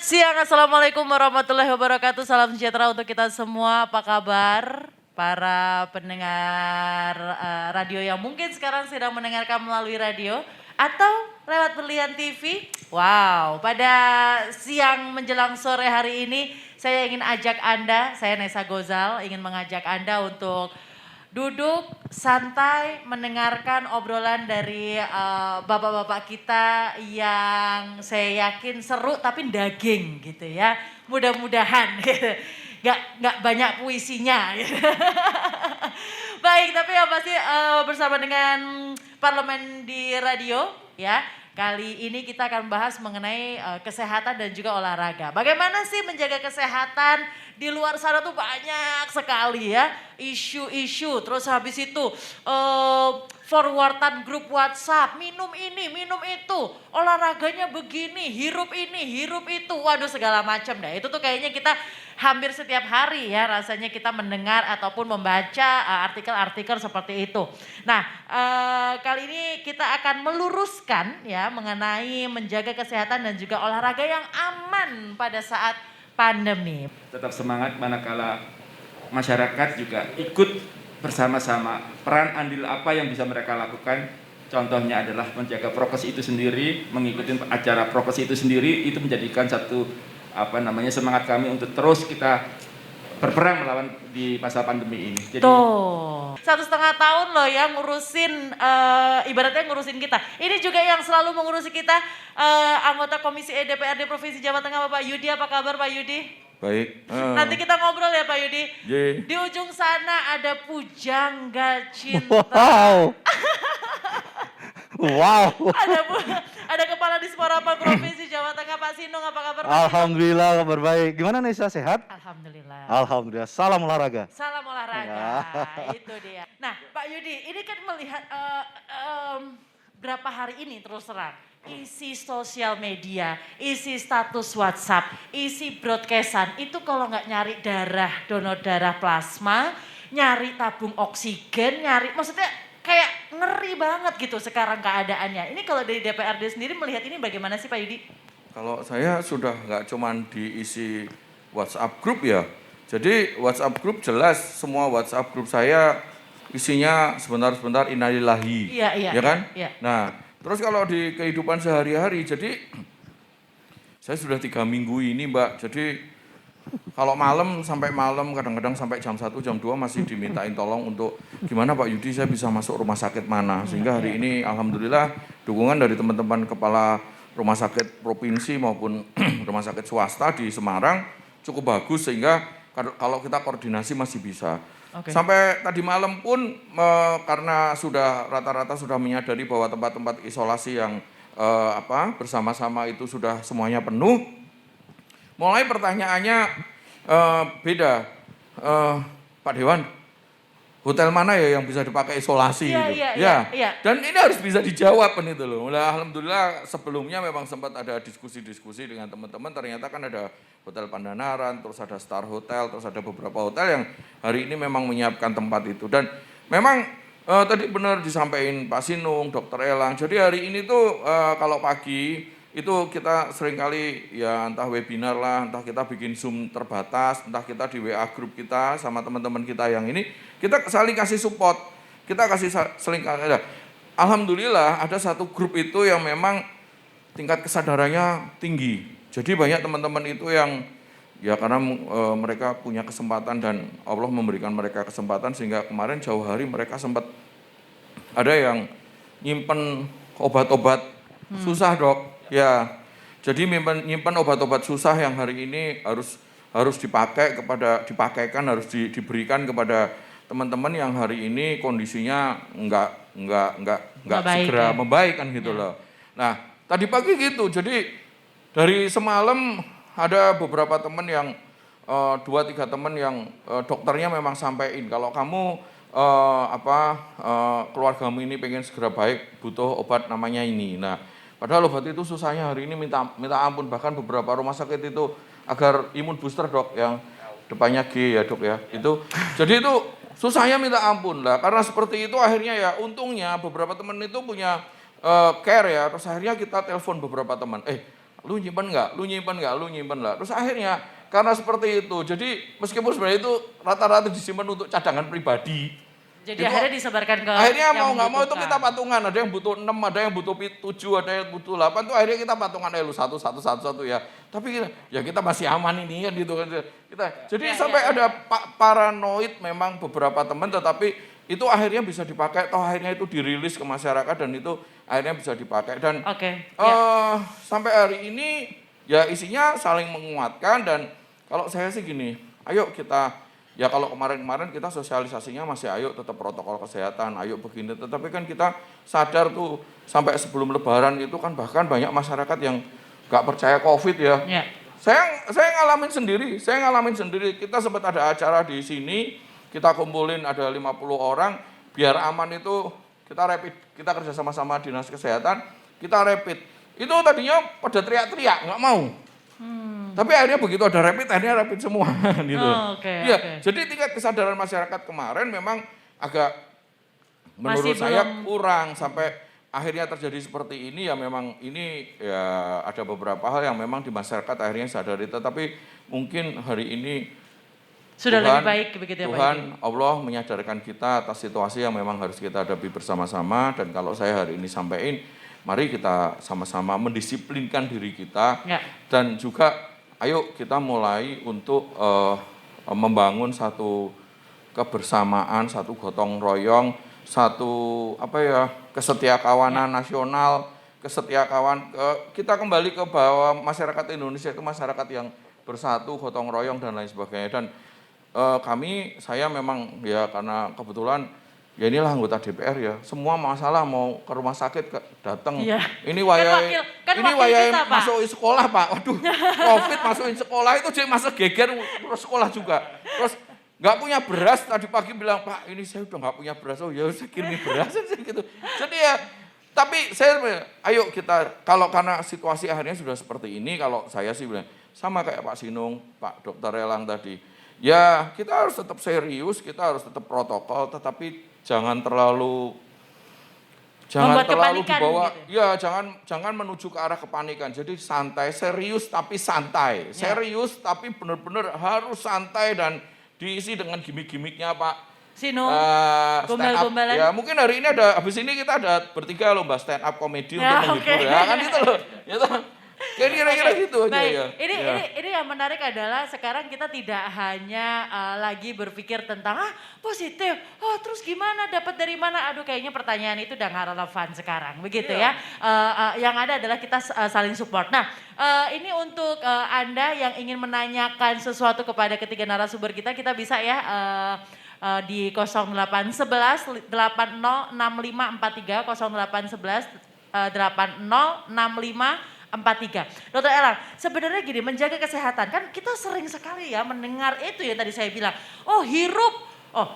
Siang, Assalamualaikum warahmatullahi wabarakatuh. Salam sejahtera untuk kita semua. Apa kabar? Para pendengar radio yang mungkin sekarang sedang mendengarkan melalui radio atau lewat berlian TV. Wow, pada siang menjelang sore hari ini saya ingin ajak Anda, saya Nessa Gozal, ingin mengajak Anda untuk duduk santai mendengarkan obrolan dari bapak-bapak kita yang saya yakin seru tapi daging gitu ya. Mudah-mudahan gitu. Nggak banyak puisinya gitu. Baik, tapi yang pasti bersama dengan Parlemen di Radio ya. Kali ini kita akan bahas mengenai kesehatan dan juga olahraga. Bagaimana sih menjaga kesehatan? Di luar sana tuh banyak sekali ya isu-isu. Terus habis itu forwardan grup WhatsApp, minum ini, minum itu, olahraganya begini, hirup ini, hirup itu. Waduh segala macam dah. Itu tuh kayaknya kita hampir setiap hari ya rasanya kita mendengar ataupun membaca artikel-artikel seperti itu. Nah kali ini kita akan meluruskan ya mengenai menjaga kesehatan dan juga olahraga yang aman pada saat pandemi. Tetap semangat manakala masyarakat juga ikut bersama-sama. Peran andil apa yang bisa mereka lakukan? Contohnya adalah menjaga prokes itu sendiri, mengikuti acara prokes itu sendiri, itu menjadikan satu semangat kami untuk terus kita berperang melawan di masa pandemi ini. Jadi, tuh, 1,5 tahun loh ya ngurusin, ibaratnya ngurusin kita. Ini juga yang selalu mengurusi kita, anggota Komisi DPRD Provinsi Jawa Tengah Bapak Yudi. Apa kabar Pak Yudi? Baik. Nanti kita ngobrol ya Pak Yudi. Di ujung sana ada pujangga cinta. Wow. Wow. Ada Kepala Disporapel Provinsi Jawa Tengah Pak Sinung. Apa kabar Pak? Alhamdulillah kabar baik. Gimana Nesa, sehat? Alhamdulillah. Alhamdulillah. Salam olahraga. Salam olahraga. Itu dia. Nah Pak Yudi, ini kan melihat berapa hari ini terus terang. Isi sosial media, isi status WhatsApp, isi broadcastan itu kalau nggak nyari darah, donor darah plasma, nyari tabung oksigen, maksudnya kayak ngeri banget gitu sekarang keadaannya. Ini kalau dari DPRD sendiri melihat ini bagaimana sih Pak Yudi? Kalau saya sudah nggak cuman diisi WhatsApp group ya. Jadi WhatsApp group jelas semua WhatsApp group saya isinya sebentar-sebentar innalillahi. Iya. Ya kan? Iya. Nah, terus kalau di kehidupan sehari-hari, jadi saya sudah 3 minggu ini Mbak, jadi kalau malam sampai malam, kadang-kadang sampai jam 1, jam 2 masih dimintain tolong untuk gimana Pak Yudi saya bisa masuk rumah sakit mana. Sehingga hari ini Alhamdulillah dukungan dari teman-teman kepala rumah sakit provinsi maupun rumah sakit swasta di Semarang cukup bagus sehingga kalau kita koordinasi masih bisa. Okay. Sampai tadi malam pun karena sudah rata-rata sudah menyadari bahwa tempat-tempat isolasi yang bersama-sama itu sudah semuanya penuh. Mulai pertanyaannya beda, Pak Dewan, hotel mana ya yang bisa dipakai isolasi? Iya. Dan ini harus bisa dijawab kan itu loh. Alhamdulillah sebelumnya memang sempat ada diskusi-diskusi dengan teman-teman. Ternyata kan ada Hotel Pandanaran, terus ada Star Hotel, terus ada beberapa hotel yang hari ini memang menyiapkan tempat itu. Dan memang tadi benar disampaikan Pak Sinung, Dr. Elang. Jadi hari ini tuh kalau pagi itu kita seringkali ya entah webinar lah, entah kita bikin Zoom terbatas, entah kita di WA grup kita sama teman-teman kita yang ini, kita saling kasih support, kita kasih saling ada. Alhamdulillah ada satu grup itu yang memang tingkat kesadarannya tinggi. Jadi banyak teman-teman itu yang ya karena mereka punya kesempatan dan Allah memberikan mereka kesempatan sehingga kemarin jauh hari mereka sempat ada yang nyimpen obat-obat susah dok. Ya, jadi nyimpan obat-obat susah yang hari ini harus dipakaikan, harus diberikan kepada teman-teman yang hari ini kondisinya enggak segera membaik kan gitu loh. Nah, tadi pagi gitu. Jadi dari semalam ada beberapa teman yang 2-3 teman yang dokternya memang sampaikan kalau kamu keluargamu ini pengen segera baik, butuh obat namanya ini. Nah, padahal obat itu susahnya hari ini minta ampun, bahkan beberapa rumah sakit itu agar imun booster dok yang depannya G ya dok ya. Itu jadi itu susahnya minta ampun lah. Karena seperti itu akhirnya ya untungnya beberapa teman itu punya care ya. Terus akhirnya kita telepon beberapa teman. Lu nyimpen nggak? Lu nyimpen nggak? Lu nyimpen nggak? Terus akhirnya karena seperti itu, jadi meskipun sebenarnya itu rata-rata disimpan untuk cadangan pribadi. Jadi Itu akhirnya disebarkan ke akhirnya yang mau nggak mau itu membutuhkan. kita patungan, ada yang butuh 6, ada yang butuh 7, ada yang butuh 8, tuh akhirnya kita patungan lu satu ya. Tapi ya kita masih aman ini kan gitu kan. Jadi sampai ada paranoid memang beberapa teman, tetapi itu akhirnya bisa dipakai, toh akhirnya itu dirilis ke masyarakat dan itu akhirnya bisa dipakai. Dan sampai hari ini ya isinya saling menguatkan, dan kalau saya sih gini, ayo kita, ya kalau kemarin-kemarin kita sosialisasinya masih ayo tetap protokol kesehatan, ayo begini. Tetapi kan kita sadar tuh sampai sebelum lebaran itu kan bahkan banyak masyarakat yang gak percaya COVID ya. Saya ngalamin sendiri, kita sempat ada acara di sini, kita kumpulin ada 50 orang, biar aman itu kita rapid, kita kerja sama-sama dinas kesehatan, kita rapid. Itu tadinya pada teriak-teriak, gak mau. Tapi akhirnya begitu ada rapid, akhirnya rapid semua gitu. Jadi tingkat kesadaran masyarakat kemarin memang agak menurut saya kurang, sampai akhirnya terjadi seperti ini. Ya memang ini ya ada beberapa hal yang memang di masyarakat akhirnya sadari, tetapi mungkin hari ini sudah lebih baik begitu ya Pak. Tuhan Allah menyadarkan kita atas situasi yang memang harus kita hadapi bersama-sama. Dan kalau saya hari ini sampaikan, mari kita sama-sama mendisiplinkan diri kita, dan juga ayo kita mulai untuk membangun satu kebersamaan, satu gotong royong, satu kesetiakawanan nasional, kita kembali ke bahwa masyarakat Indonesia itu masyarakat yang bersatu, gotong royong dan lain sebagainya. Dan saya memang ya karena kebetulan ya inilah anggota DPR ya, semua masalah mau ke rumah sakit datang. Ini wayai masuk sekolah Pak, waduh COVID masukin sekolah itu jadi masa geger terus sekolah juga. Terus nggak punya beras, tadi pagi bilang Pak ini saya udah nggak punya beras, oh ya saya kirim beras gitu. Jadi ya, tapi ayo kita, kalau karena situasi akhirnya sudah seperti ini, kalau saya sih bilang sama kayak Pak Sinung, Pak Dr. Elang tadi. Ya kita harus tetap serius, kita harus tetap protokol, tetapi jangan terlalu dibawa, gitu. Ya jangan menuju ke arah kepanikan. Jadi santai, serius tapi santai, serius tapi benar-benar harus santai dan diisi dengan gimmick-gimmicknya Pak Sinung, gombal-gombalan. Ya mungkin hari ini habis ini kita ada bertiga lomba stand up komedi untuk menghibur ya kan itu loh. Gitu. Kira-kira gitu aja ya. Ini yang menarik adalah sekarang kita tidak hanya lagi berpikir tentang positif, terus gimana, dapat dari mana? Aduh kayaknya pertanyaan itu udah gak relevan sekarang, begitu ya. Yang ada adalah kita saling support. Nah ini untuk Anda yang ingin menanyakan sesuatu kepada ketiga narasumber kita bisa ya di 0811 806543, 0811 806543. Dr. Elang, sebenarnya gini, menjaga kesehatan kan kita sering sekali ya mendengar itu ya tadi saya bilang, hirup,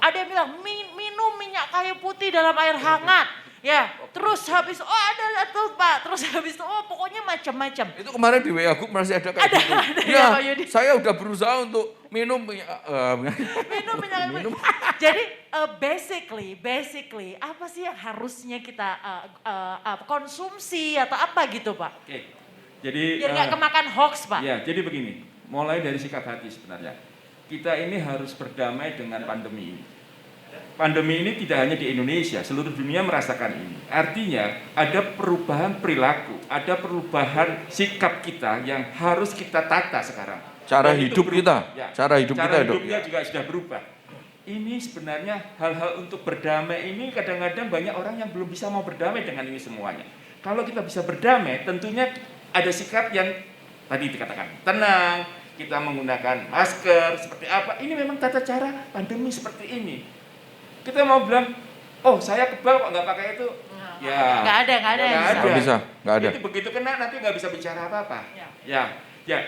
ada yang bilang minum minyak kayu putih dalam air hangat, ya, terus habis ada tuh Pak, terus habis itu pokoknya macam-macam. Itu kemarin di WA Group masih ada kayak gitu. Ya, saya udah berusaha untuk minum minyak minum. Jadi basically apa sih yang harusnya kita konsumsi atau apa gitu Pak? Jadi biar nggak kemakan hoax Pak. Ya, jadi begini, mulai dari sikap hati sebenarnya. Kita ini harus berdamai dengan pandemi ini. Pandemi ini tidak hanya di Indonesia, seluruh dunia merasakan ini. Artinya ada perubahan perilaku, ada perubahan sikap kita yang harus kita tata sekarang. Cara hidup kita juga sudah berubah. Ini sebenarnya hal-hal untuk berdamai ini kadang-kadang banyak orang yang belum bisa mau berdamai dengan ini semuanya. Kalau kita bisa berdamai, tentunya ada sikap yang tadi dikatakan tenang, kita menggunakan masker, seperti apa. Ini memang tata cara pandemi seperti ini. Kita mau bilang, saya kebal kok nggak pakai itu. Ya, nggak ada. Itu begitu kena nanti nggak bisa bicara apa-apa. Ya,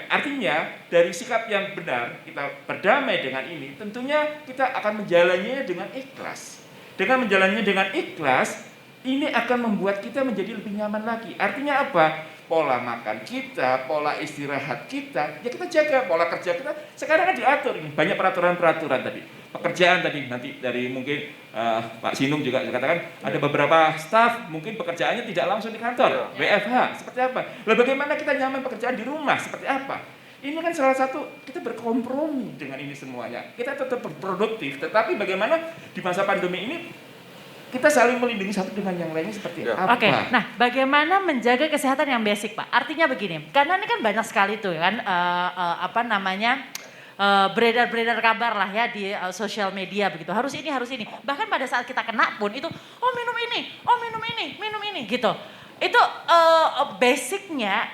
artinya dari sikap yang benar kita berdamai dengan ini, tentunya kita akan menjalaninya dengan ikhlas. Dengan menjalaninya dengan ikhlas, ini akan membuat kita menjadi lebih nyaman lagi. Artinya apa? Pola makan kita, pola istirahat kita, ya kita jaga. Pola kerja kita sekarang kan diatur ini, banyak peraturan-peraturan tadi. pekerjaan tadi nanti dari mungkin Pak Sinung juga katakan ada beberapa staf mungkin pekerjaannya tidak langsung di kantor, WFH seperti apa? Lalu bagaimana kita nyaman pekerjaan di rumah seperti apa? Ini kan salah satu kita berkompromi dengan ini semuanya. Kita tetap produktif, tetapi bagaimana di masa pandemi ini kita saling melindungi satu dengan yang lainnya seperti apa? Oke, nah bagaimana menjaga kesehatan yang basic Pak? Artinya begini, karena ini kan banyak sekali tuh kan beredar-beredar kabar lah ya di sosial media begitu. Harus ini. Bahkan pada saat kita kena pun itu, minum ini gitu. Itu basicnya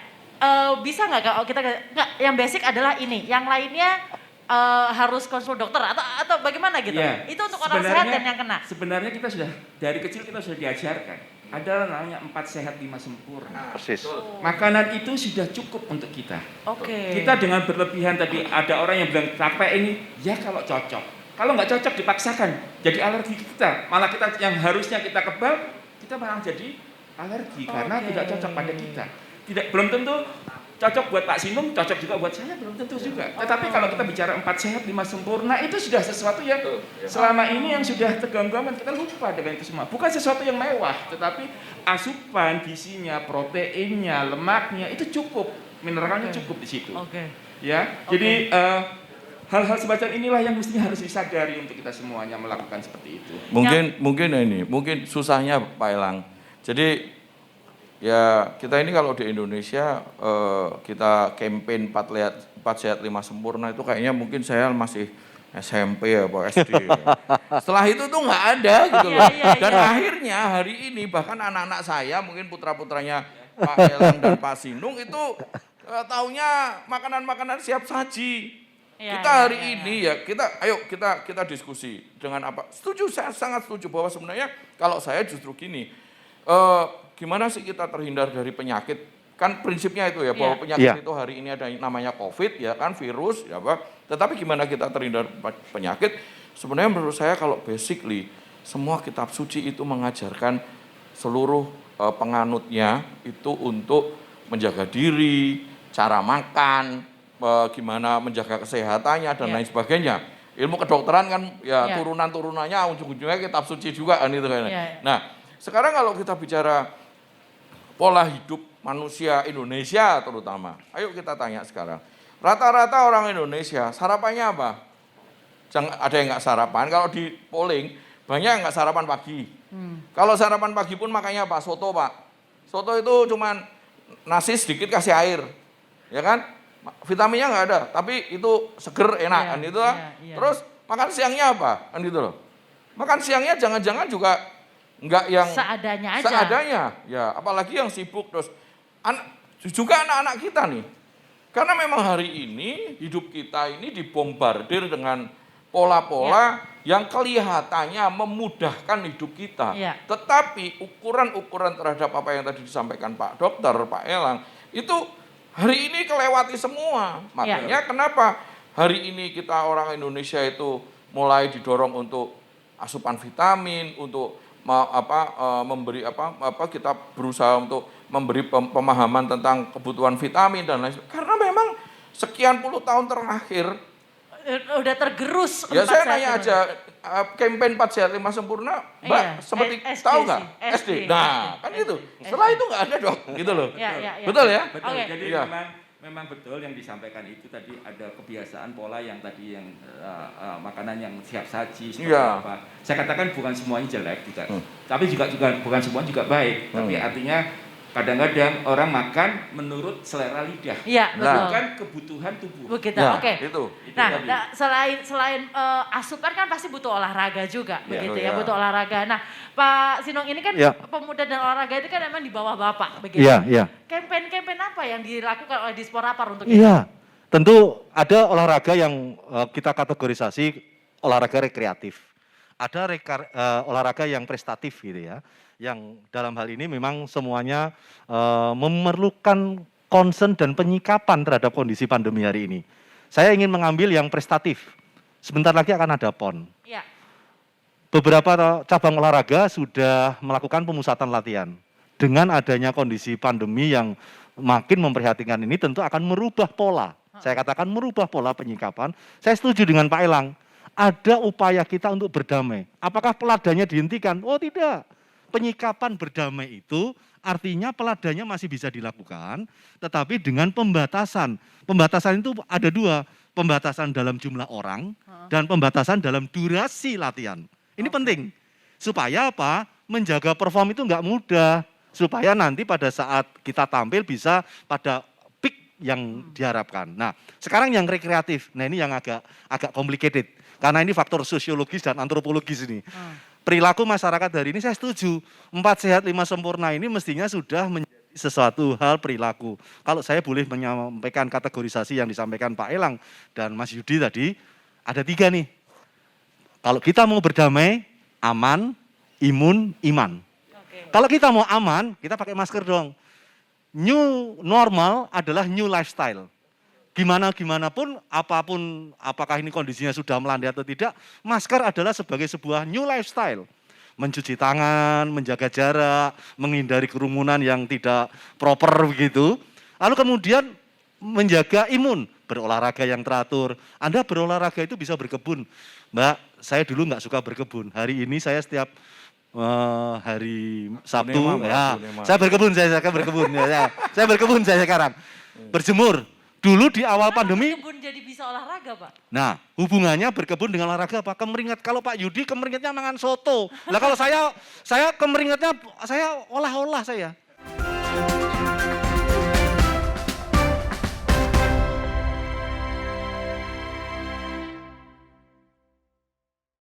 bisa nggak kalau kita nggak? Yang basic adalah ini, yang lainnya harus konsul dokter atau bagaimana gitu? Ya, itu untuk orang sehat dan yang kena. Sebenarnya kita sudah dari kecil kita sudah diajarkan. Ada namanya 4 sehat 5 sempurna. Persis. Makanan itu sudah cukup untuk kita. Oke. Kita dengan berlebihan tadi ada orang yang bilang capek ini, ya kalau cocok. Kalau nggak cocok dipaksakan, jadi alergi kita. Malah kita yang harusnya kita kebal, kita malah jadi alergi karena tidak cocok pada kita. Belum tentu cocok buat Pak Sinung, cocok juga buat saya, belum tentu juga. Tetapi kalau kita bicara 4 sehat 5 sempurna, itu sudah sesuatu yang selama ini yang sudah terganggu-gangguan, kita lupa dengan itu semua. Bukan sesuatu yang mewah, tetapi asupan, gizinya, proteinnya, lemaknya, itu cukup. Mineralnya cukup di situ. Ya, jadi hal-hal semacam inilah yang mestinya harus disadari untuk kita semuanya melakukan seperti itu. Mungkin susahnya Pak Elang. Jadi ya kita ini kalau di Indonesia kita campaign 4 sehat 5 sempurna itu kayaknya mungkin saya masih SMP ya Pak SD. Setelah itu tuh nggak ada gitu loh. Dan akhirnya hari ini bahkan anak-anak saya mungkin putra-putranya Pak Elang dan Pak Sinung itu taunya makanan-makanan siap saji. Kita hari ini kita diskusi dengan apa? Setuju, saya sangat setuju bahwa sebenarnya kalau saya justru gini. Gimana sih kita terhindar dari penyakit? Kan prinsipnya itu ya, bahwa penyakit itu hari ini ada namanya COVID ya kan, virus ya Pak. Tetapi gimana kita terhindar penyakit? Sebenarnya menurut saya kalau basically semua kitab suci itu mengajarkan seluruh penganutnya itu untuk menjaga diri, cara makan, gimana menjaga kesehatannya dan lain sebagainya. Ilmu kedokteran kan ya turunan-turunannya ujung-ujungnya kitab suci juga kan itu kan. Nah, sekarang kalau kita bicara pola hidup manusia Indonesia terutama. Ayo kita tanya sekarang. Rata-rata orang Indonesia sarapannya apa? Ada yang nggak sarapan. Kalau di polling banyak yang nggak sarapan pagi. Kalau sarapan pagi pun makanya apa? Soto Pak. Soto itu cuman nasi sedikit kasih air, ya kan? Vitaminnya nggak ada, tapi itu seger enak kan itu lah. Terus makan siangnya apa? Kan gitu loh. Makan siangnya jangan-jangan juga enggak yang seadanya aja. Seadanya, ya apalagi yang sibuk terus. Juga anak-anak kita nih. Karena memang hari ini hidup kita ini dibombardir dengan pola-pola yang kelihatannya memudahkan hidup kita. Tetapi ukuran-ukuran terhadap apa yang tadi disampaikan Pak Dokter, Pak Elang, itu hari ini kelewati semua. Makanya kenapa hari ini kita orang Indonesia itu mulai didorong untuk asupan vitamin, untuk kita berusaha untuk memberi pemahaman tentang kebutuhan vitamin dan lain sebagainya. Karena memang sekian puluh tahun terakhir udah tergerus. Ya saya nanya aja, campaign 4 sehat 5 sempurna, Mbak seperti tahu nggak? SD. Nah kan gitu. Setelah itu nggak ada dong, gitu loh. Betul ya? Betul. Jadi memang betul yang disampaikan itu tadi ada kebiasaan pola yang tadi yang makanan yang siap saji seperti apa. Saya katakan bukan semuanya jelek juga. Tapi juga bukan semua juga baik. Tapi artinya kadang-kadang orang makan menurut selera lidah. Bukan kebutuhan tubuh. Begitu. Itu. Nah, selain asupan kan pasti butuh olahraga juga, begitu ya, butuh olahraga. Nah, Pak Sinung ini kan pemuda dan olahraga itu kan memang di bawah Bapak, begitu. Campaign apa yang dilakukan oleh Disporapar untuk itu? Tentu ada olahraga yang kita kategorisasi olahraga rekreatif. Ada olahraga yang prestatif gitu ya. Yang dalam hal ini memang semuanya memerlukan concern dan penyikapan terhadap kondisi pandemi hari ini. Saya ingin mengambil yang prestatif. Sebentar lagi akan ada PON. Beberapa cabang olahraga sudah melakukan pemusatan latihan. Dengan adanya kondisi pandemi yang makin memprihatinkan ini tentu akan merubah pola. Saya katakan merubah pola penyikapan. Saya setuju dengan Pak Elang. ada upaya kita untuk berdamai. Apakah peladanya dihentikan? Oh tidak. Penyikapan berdamai itu artinya peladanya masih bisa dilakukan, tetapi dengan pembatasan. Pembatasan itu ada dua, pembatasan dalam jumlah orang dan pembatasan dalam durasi latihan. Ini penting, supaya apa? Menjaga perform itu nggak mudah, supaya nanti pada saat kita tampil bisa pada peak yang diharapkan. Nah, sekarang yang rekreatif, nah ini yang agak complicated, karena ini faktor sosiologis dan antropologis ini. Perilaku masyarakat hari ini saya setuju, 4 sehat 5 sempurna ini mestinya sudah menjadi sesuatu hal perilaku. Kalau saya boleh menyampaikan kategorisasi yang disampaikan Pak Elang dan Mas Yudi tadi, ada 3 nih. Kalau kita mau berdamai, aman, imun, iman. Kalau kita mau aman, kita pakai masker dong. New normal adalah new lifestyle. Gimana pun, apapun, apakah ini kondisinya sudah melandai atau tidak, masker adalah sebagai sebuah new lifestyle. Mencuci tangan, menjaga jarak, menghindari kerumunan yang tidak proper begitu. Lalu kemudian menjaga imun, berolahraga yang teratur. Anda berolahraga itu bisa berkebun. Mbak, saya dulu nggak suka berkebun. Hari ini saya setiap hari Sabtu, saya berkebun saya sekarang. Berjemur. Dulu di awal pandemi, berkebun jadi bisa olahraga, Pak. Nah, hubungannya berkebun dengan olahraga apa? Kemeringat. Kalau Pak Yudi kemeringatnya mangan soto. Lah kalau saya kemeringatnya saya olah-olah saya.